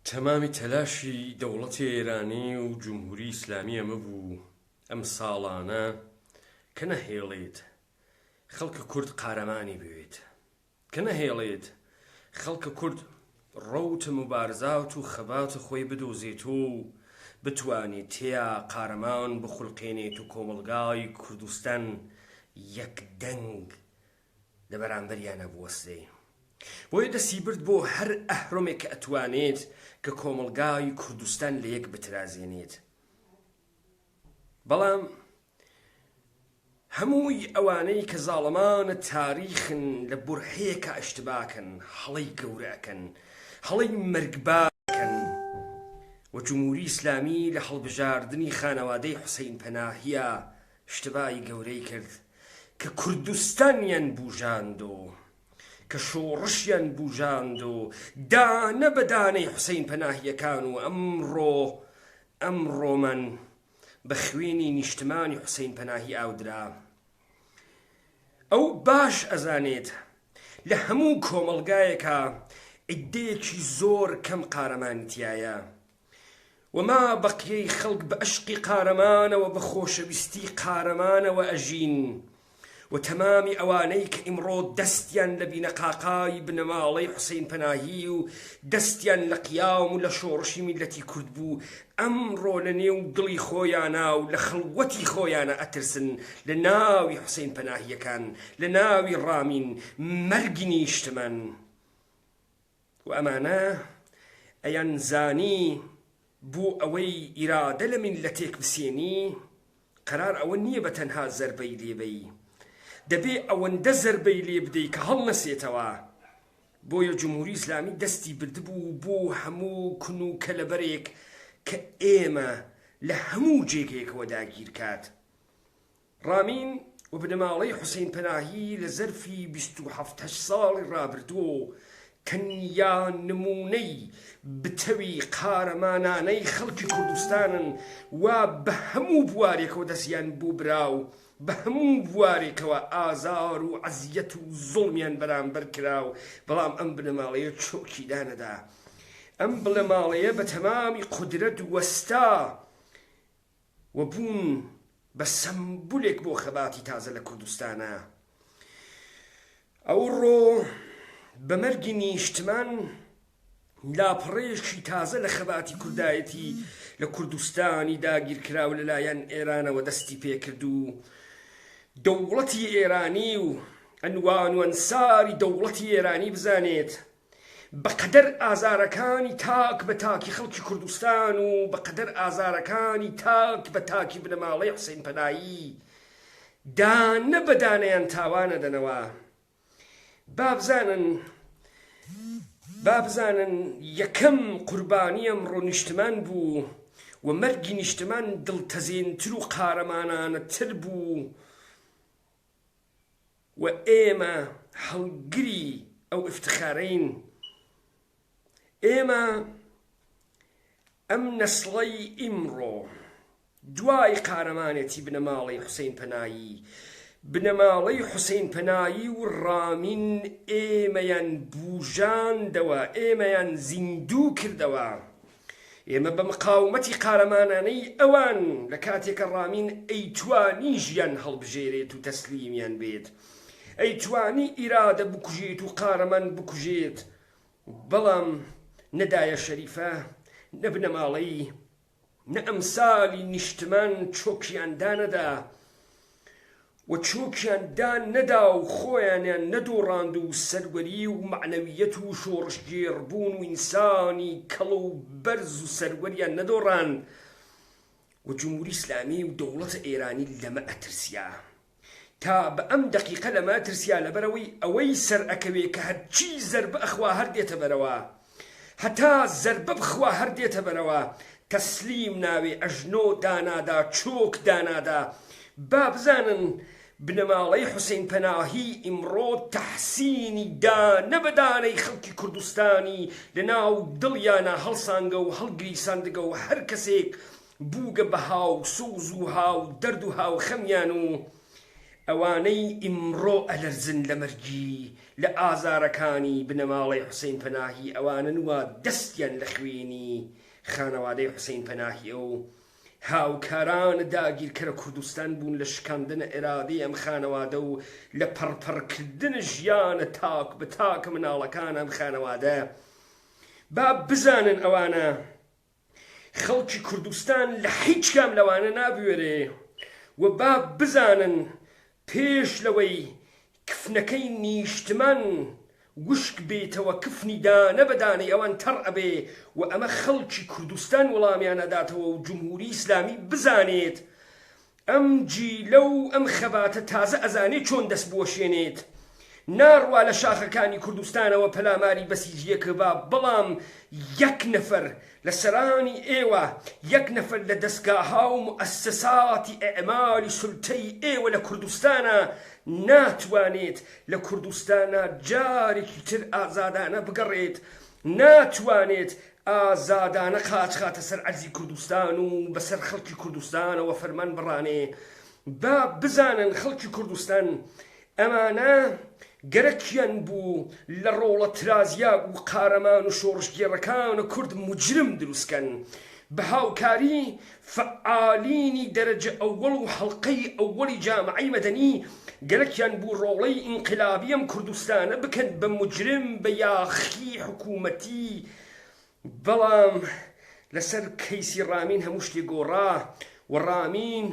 تەمامی تەلاشی دەوڵەتی ئێرانی و جمهوری ئیسلامی ئەمە بوو ئەم ساڵانە کە نەهێڵێت خەڵکە کورد قارەمانی بوێت، کە نەهێڵێت خەڵکە کورد ڕەوتە مبارزات و خەباتە خۆی بدۆزێت و بتوانێت تێیا قارەمان بخولقێنێت و کۆمەڵگای کوردستان یەکدەنگ لە بەرامبەریانە بوەستێ. بۆیە دەستی برد بۆ هەر ئەهرۆمێک کە ئەتوانێت کە کۆمەڵگای کوردستان لە یەک بترازێنێت. بەڵام هەمووی ئەوانەی کە زاڵەمانە تاریخن لە بورهەیەکە ئەشتباکەن، هەڵەی گەورەکەن، هەڵەی مەرگباکەن و جمهوری ئیسلامی لە هەڵبژاردنی خانەوادەی حوسەین پەناهیە شتبای گەورەی کرد کە کوردستانیان بوژاند و کە شۆڕشیان بوژاند و دانە بە دانەی حوسەین پەناهیەکان و ئەمڕۆمان بە خوێنی نیشتمانی حوسەین پەناهی ئاودرا. ئەو باش ئەزانێت لە هەموو کۆمەڵگایەکە عیدەیەکی زۆر کەم قارەمانی تایە وما بەقیەی خەڵک بە عشقی قارەمانەوە بە خۆشەویستی قارەمانەوە ئەژین و تەمامی ئەوانەی کە ئیمڕۆ دەستیان لە بینەقاقای بنەماڵەی حوسەین پەناهی و دەستیان لە قیام و لە شۆڕشی میلەتی کورد بوو ئەمڕۆ لە نێو دڵی خۆیانە و لە خەڵوەتی خۆیانە ئەترسن لە ناوی حوسەین پەناهیەکان، لە ناوی ڕامین مەرگی نیشتمان. و ئەمانە ئەیان زانی بۆ ئەوەی ئیرادە لە میلەتێک بسێنی قەرار ئەوە نییە بە تەنها زەربەی لێبەی، دەبێ ئەوەندە زەربەی لێ بدەی کە هەڵ نەسێتەوە. بۆیە جمهوری ئیسلامی دەستی بردبوو بۆ هەموو کون و کەلەبەرێک کە ئێمە لە هەموو جێگەیەکەوە داگیر کات. ڕامین و بنەماڵەی حوسەین پەناهی لە زەرفی 27 ساڵی ڕابردووە تەنیا نمونەی بتەوی قارەمانانەی خەڵکی کوردستانن و بە هەموو بوارێکەوە دەستیان بوو براو، بە هەموو بوارێکەوە ئازار و عەزیەت و زوڵمیان بەرامبەر کراو. بەڵام ئەم بنەماڵەیە چۆکی دانەدا، ئەم بنەماڵەیە بە تەمامی قودرەت وەستا و بوون بە سەمبولێک بۆ خەباتی تازە لە کوردستانە. ئەوڕۆ بە مەرگی نیشتمان لاپەڕەیەکی تازە لە خەباتی کوردایەتی لە کوردستانی داگیر کراوە لەلایەن ئێرانەوە دەستی پێکرد و دەوڵەتی ئێرانی و ئەنوان و ئەنساری دەوڵەتی ئێرانی بزانێت بەقەدەر ئازارەکانی تاک بە تاکی خەڵکی کوردستان و بەقەدەر ئازارەکانی تاک بە تاکی بنەماڵەی حوسەین پەناهی دانە بە دانەیان تاوانە دەنەوە. بابزانن یەکەم قوربانی ئەمڕۆ نیشتمان بوو و مەرگی نیشتمان دڵتەزێنتر و قارەمانانەتر بوو و ئێمە هەڵگری ئەو ئفتخارەین. ئێمە ئەم نەسڵەی ئیمڕۆ دوای قارەمانێتی بنەماڵەی حوسەین پەناهی، بنەماڵەی حوسەین پەناهی و ڕامین ئێمەیان بوژاندەوە، ئێمەیان زیندوو کردەوە. ئێمە بە مقاومەتی قارەمانانەی ئەوان لە کاتێکە ڕامین ئەیتوانی ژیان هەڵبژێرێت و تەسلیمیان بێت، ئەیتوانی ئیرادە بکوژێت و قارەمان بکوژێت. بەڵام نەدایە شەریفە، نە بنەماڵەی، نە ئەمسالی نیشتمان چۆکیان دانەدا و چۆکیان دان نەدا و خۆیانیان نەدۆڕاند و سەروەری و معنەویەت و شۆڕشگێڕبوون و ئینسانی کەڵ و بەرز و سەروەریان نەدۆڕاند. و جمهوری ئیسلامی و دەوڵەتە ئێرانی لەمە ئەترسیا، تا بە ئەم دەقیقە لەمە ئەترسیا لەبەرەوەی ئەوەی سەر ئەکەوێ کە هەرچی زەربە ئەخوا هەر دێتە بەرەوە، هەتا زەربە بخوا هەر دێتە بەرەوە، تەسلیم ناوێ، ئەژنۆ دانادا، چۆک دانادا. بابزانن بنەماڵەی حوسەین پەناهی ئیمڕۆ تەحسینی دانە بە دانەی خەڵکی کوردستانی لە ناو دڵیانە هەڵسانگە و هەڵگریساندگە و هەر کەسێک بووگە بە هاو سوز و هاو دەرد و هاو خەمیان و ئەوانەی ئیمڕۆ ئەلەرزن لە مەرگی لە ئازارەکانی بنەماڵەی حوسێن پەناهی ئەوانن وە دەستیان لە خوێنی خانەوادەی حوسێن پەناهی ئەو هاوکارانە داگیرکەرە کوردستان بوون لە شکاندنە ئێرادەی ئەم خانەوادە و لە پەرپەرکردن ژیانە تاک بە تاکە مناڵەکان ئەم خانەوادە. با بزانن ئەوانە خەڵکی کوردستان لە هیچ کام لەوانە نابوێرێ و با بزانن پێش لەوەی کفنەکەی نیشتمان وشک بێتەوە کفنی دانە بەدانەی ئەوان تەڕ ئەبێ و ئەمە خەڵکی کوردستان وەڵامیان ئەداتەوە و جمهوری ئیسلامی بزانێت ئەم جیلە و ئەم خەباتە تازە ئەزانێ چۆن دەست بۆشێنێت. ناڕوا لە شاخەکانی کوردستانەوە پەلاماری بەسیجیەکە با بەڵام یەک نەفەر لە سەرانی ئێوە یەک نەفەر لە دەستگاها و مؤسساتی ئەعمالی سولتەی ئێوە لە کوردستانە ناتوانێت لە کوردستانە جارێکی تر ئازادانە بگەڕێت، ناتوانێت ئازادانە قاچخاتە سەر عەرزی کوردستان و بەسەر خەڵکی کوردستانەوە فەرمان بڕانێ. با بزانن خەڵکی کوردستان ئەمانە گەرەکیان بوو لە ڕۆڵە ترازیا و قارەمان و شۆڕشگێڕەکان و کورد مجرم دروستکەن بە هاوکاری فعالینی دەرەجە ئەوەڵ و حەڵقەی ئەوەڵی جامعەی مەدەنی گەرەکیان بوو ڕۆڵەی ئینقلابی ئەم کوردستانە بکەن بە مجرم بە یاخی حکوومەتی. بەڵام لەسەر کەیسی ڕامین هەموو شتێک گۆڕا و ڕامین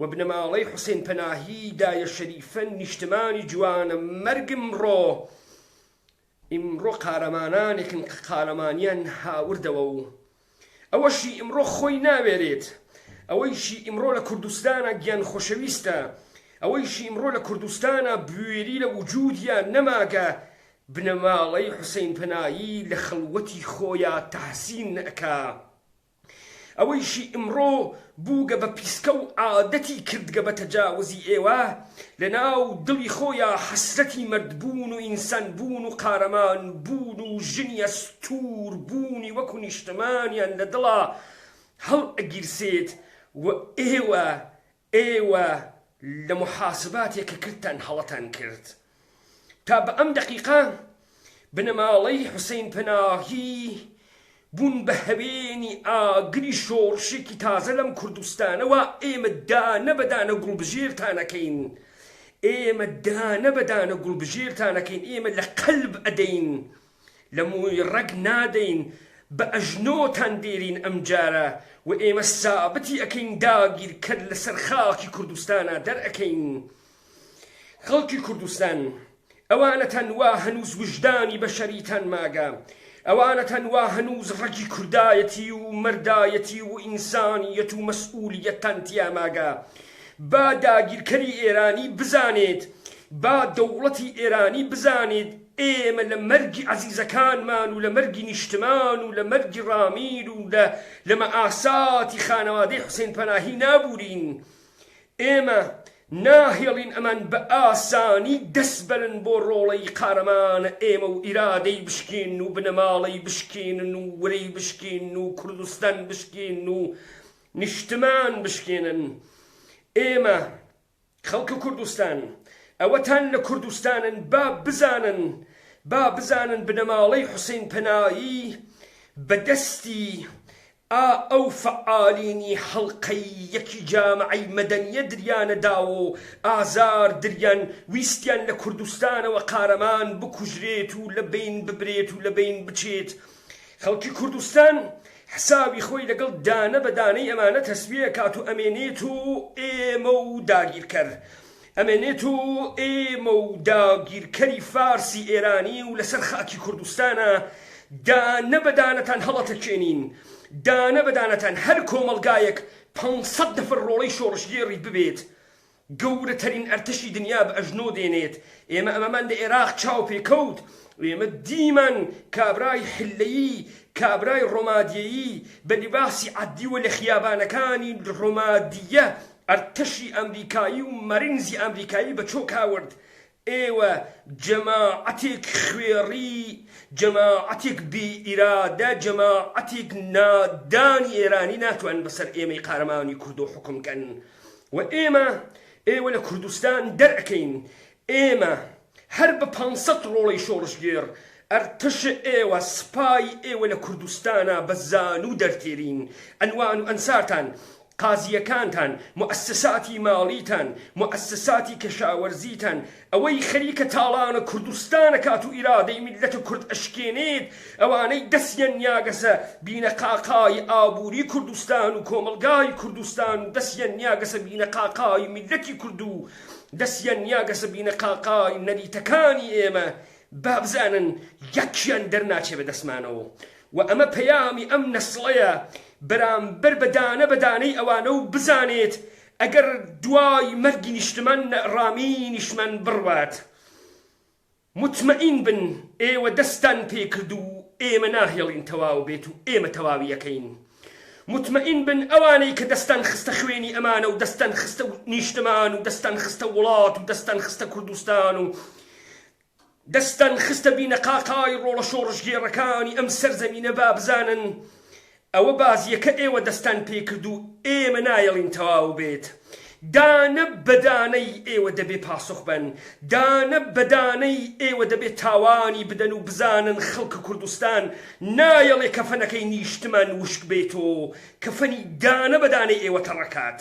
و بنەماڵەی حوسێن پەناهی دایە شەریفە نیشتمانی جوانە مەرگم ئیمڕۆ قارەمانانێکن کە قارەمانیان هاوردەوە و ئەوەشی ئیمڕۆ خۆی ناوێرێت، ئەوەیشی ئیمڕۆ لە کوردستانە گیان خۆشەویستە، ئەوەیشی ئیمڕۆ لە کوردستانە بوێری لە وجودیان نەماگە بنەماڵەی حوسێن پەناهی لە خەڵوەتی خۆیان تەحسین نەکا، ئەوەیشی ئیمڕۆ بووگە بە پیسکە و عادەتی کردگە بە تەجاوزی ئێوە لە ناو دڵی خۆیان حەسرەتی مەردبوون و ئینسانبوون و قارەمان بوون و ژنی ئەستوور بوونی وەکو نیشتمانیان لە دڵا هەڵ ئەگیرسێت و ئێوە لە محاسباتێکە کردتان هەڵەتان کرد. تا بە ئەم دەقیقە بنەماڵەی حوسێن پەناهی بوون بە هەوێنی ئاگری شۆڕشێکی تازە لەم کوردستانەوە. ئێمە دانە بەدانە گوڵبژێرتانەکەین، ئێمە دانە بەدانە گوڵبژێرتانەکەین، ئێمە لە قەلب ئەدەین، لە مووی ڕەگ نادەین، بە ئەژنۆتان دێرین ئەم جارە و ئێمە سابەتی ئەکەین داگیرکرد لەسەر خاکی کوردستانە دەرئەکەین. خەڵکی کوردستان ئەوانە تەنوا هەنووز وجدانی بەشەریتان ماگە، ئەوانە تەنوا هەنووز ڕەگی کوردایەتی و مەردایەتی و ئینسانیەت و مەسئولیەتتان تیا ماگە. با داگیرکەری ئێرانی بزانێت، با دەوڵەتی ئێرانی بزانێت ئێمە لە مەرگی عەزیزەکانمان و لە مەرگی نیشتمان و لە مەرگی ڕامین و لە مەئاساتی خانەوادەی حوسێن پەناهی نابورین. ئێمە ناهێڵین ئەمان بە ئاسانی دەست بەرن بۆ ڕۆڵەی قارەمانە ئێمە و ئیرادەی بشکێن و بنەماڵەی بشکێنن و وەرەی بشکێن و کوردستان بشکێن و نیشتمان بشکێنن. ئێمە خەڵکی کوردستان ئەوەتان لە کوردستانن، با بزانن بنەماڵەی حوسێن پەناهی بەدەستی ئەو فعالینی حەڵقەی یەکی جامعەی مەدەنیە دریانەدا و ئازار دریان ویستیان لە کوردستانەوە قارەمان بکوژرێت و لە بین ببرێت و لە بین بچێت. خەڵکی کوردستان حسابی خۆی لەگەڵ دانە بەدانەی ئەمانە تەسویە کات و ئەمێنێت و ئێمە و داگیرکەر، ئەمێنێت و ئێمە و داگیرکەری فارسی ئێرانی و لەسەر خاکی کوردستانە دانە بەدانەتان هەڵەتەکێنین، دانە بەدانەتان هەر کۆمەڵگایەک 500 نەفەر ڕۆڵەی شۆڕشگێڕی ببێت، گەورەترین ئەرتەشی دنیا بە ئەژنۆ دێنێت. ئێمە ئەمەمان لە عێراق چاو پێکەوت، ئێمە دیمان کابرای حلەیی، کابرای ڕۆمادیەیی بە لیباسی عەدی و لە خیابانەکانی ڕۆمادیە ئەرتەشی ئەمریکایی و مەرینزی ئەمریکایی بە چۆک هاورد. ئێوە جەماعەتێک خوێڕی، جەماعەتێک بێ ئیرادە، جەماعەتێک نادانی ئێرانی ناتوان بەسەر ئێمەی قارەمانی کورد و حکومکەن و ئێوە لە کوردستان دەرئەکەین. ئێمە هەر بە 500 ڕۆڵەی شۆڕژگێر ئەرتش ئێوە سپای ئێوە لە کوردستانە بە زان و دەرتێرین ئەنوان و ئەنسارتان قازیەکانتان مؤسساتی ماڵیتان مؤسساتی کەشاوەرزیتان ئەوەی خەریکە تاڵانە کوردستانە کات و ئیرادەی میلەتە کورد ئەشکێنێت ئەوانەی دەستیان نیاگەسە بینە قاقای ئابووری کوردستان و کۆمەلگای کوردستان و دەستیان نیاگەسە بینە قاقای میلەتی کورد و دەستیان نیاگەسە بینە قاقای نەریتەکانی ئێمە با بزانن یەکیان دەرناچێ بە دەستمانەوە و ئەمە پەیامی ئەم نەسڵەیە بەرامبەر بەدانە بەدانەی ئەوانە و بزانێت ئەگەر دوای مەرگی نیشتمان ڕامی نیشمان بڕوات مطمئین بن ئێوە دەستان پێ کرد و ئێمە ناهێڵین تەواو بێت و ئێمە تەواوی یەکەین مطمئین بن ئەوانەی کە دەستان خستە خوێنی ئەمانە و دەستان خستە نیشتمان و دەستان خستە وڵات و دەستان خستە کوردستان و دەستان خستە بینە قاقای ڕۆڵە شۆڕژگێڕەکانی ئەم سەرزەمینە با بزانن ئەوە بازیەکە ئێوە دەستان پێ کرد و ئێمە نایەڵین تەواو بێت دانە بەدانەی ئێوە دەبێ پاسخ بن دانە بەدانەی ئێوە دەبێت تاوانی بدەن و بزانن خەڵکە کوردستان نایەڵێ کەفەنەکەی نیشتمان وشک بێتەوە کەفەنی دانە بەدانەی ئێوە تەڕەکات